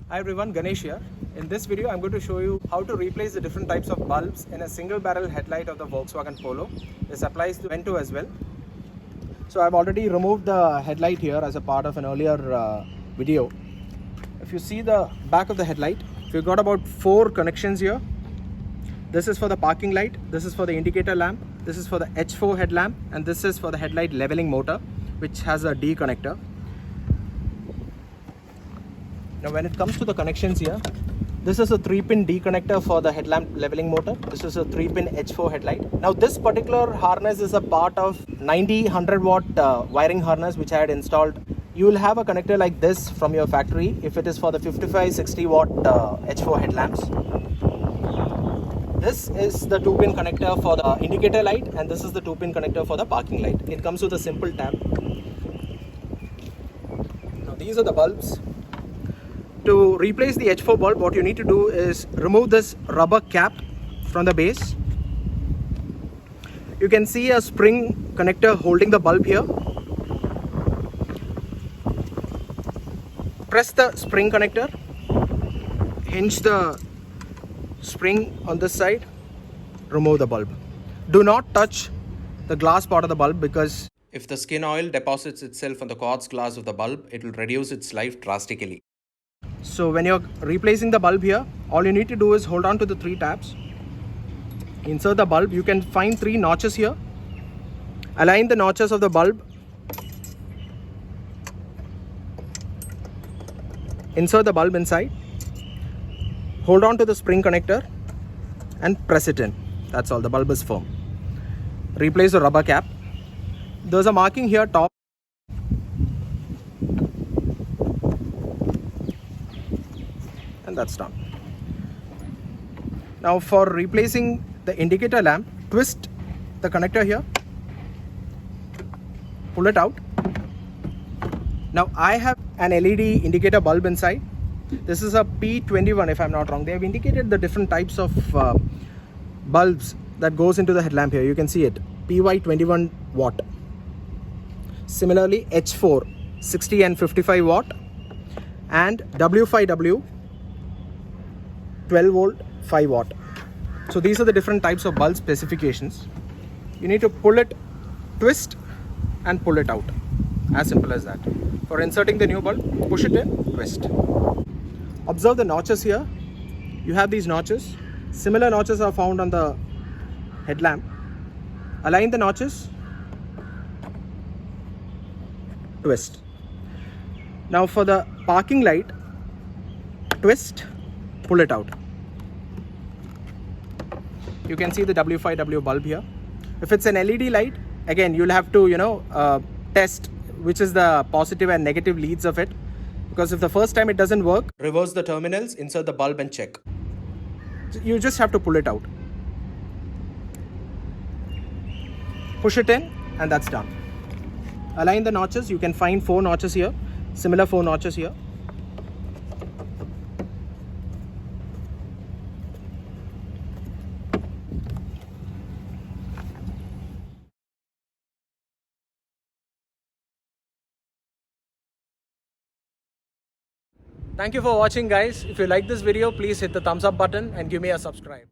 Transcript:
Hi everyone, Ganesh here. In this video, I'm going to show you how to replace the different types of bulbs in a single barrel headlight of the Volkswagen Polo. This applies to Vento as well. So I've already removed the headlight here as a part of an earlier video. If you see the back of the headlight, we've got about 4 connections here. This is for the parking light, this is for the indicator lamp, this is for the H4 headlamp, and this is for the headlight leveling motor, which has a D connector. Now when it comes to the connections here, this is a 3-pin D connector for the headlamp leveling motor. This is a 3-pin H4 headlight. Now this particular harness is a part of 90-100 watt wiring harness which I had installed. You will have a connector like this from your factory if it is for the 55-60 watt H4 headlamps. This is the 2-pin connector for the indicator light, and this is the 2-pin connector for the parking light. It comes with a simple tab. Now these are the bulbs. To replace the H4 bulb, what you need to do is remove this rubber cap from the base. You can see a spring connector holding the bulb here. Press the spring connector, hinge the spring on this side, remove the bulb. Do not touch the glass part of the bulb, because if the skin oil deposits itself on the quartz glass of the bulb, it will reduce its life drastically. So when you're replacing the bulb here, all you need to do is hold on to the 3 tabs, insert the bulb. You can find 3 notches here. Align the notches of the bulb, insert the bulb inside, hold on to the spring connector and press it in. That's all, the bulb is firm. Replace the rubber cap. There's a marking here top. And that's done. Now for replacing the indicator lamp, twist the connector here, pull it out. Now I have an LED indicator bulb inside. This is a P21 if I'm not wrong. They have indicated the different types of bulbs that goes into the headlamp here. You can see it, PY21 watt. Similarly H4 60 and 55 watt, and W5W 12 volt 5 watt. So these are the different types of bulb specifications. You need to pull it, twist and pull it out. As simple as that. For inserting the new bulb, push it in, twist. Observe the notches here. You have these notches. Similar notches are found on the headlamp. Align the notches, twist. Now for the parking light, twist, pull it out. You can see the W5W bulb here. If it's an LED light, again you'll have to test which is the positive and negative leads of it, because if the first time it doesn't work, reverse the terminals, insert the bulb and check. You just have to pull it out, push it in, and that's done. Align the notches. You can find 4 notches here, similar 4 notches here. Thank you for watching, guys. If you like this video, please hit the thumbs up button and give me a subscribe.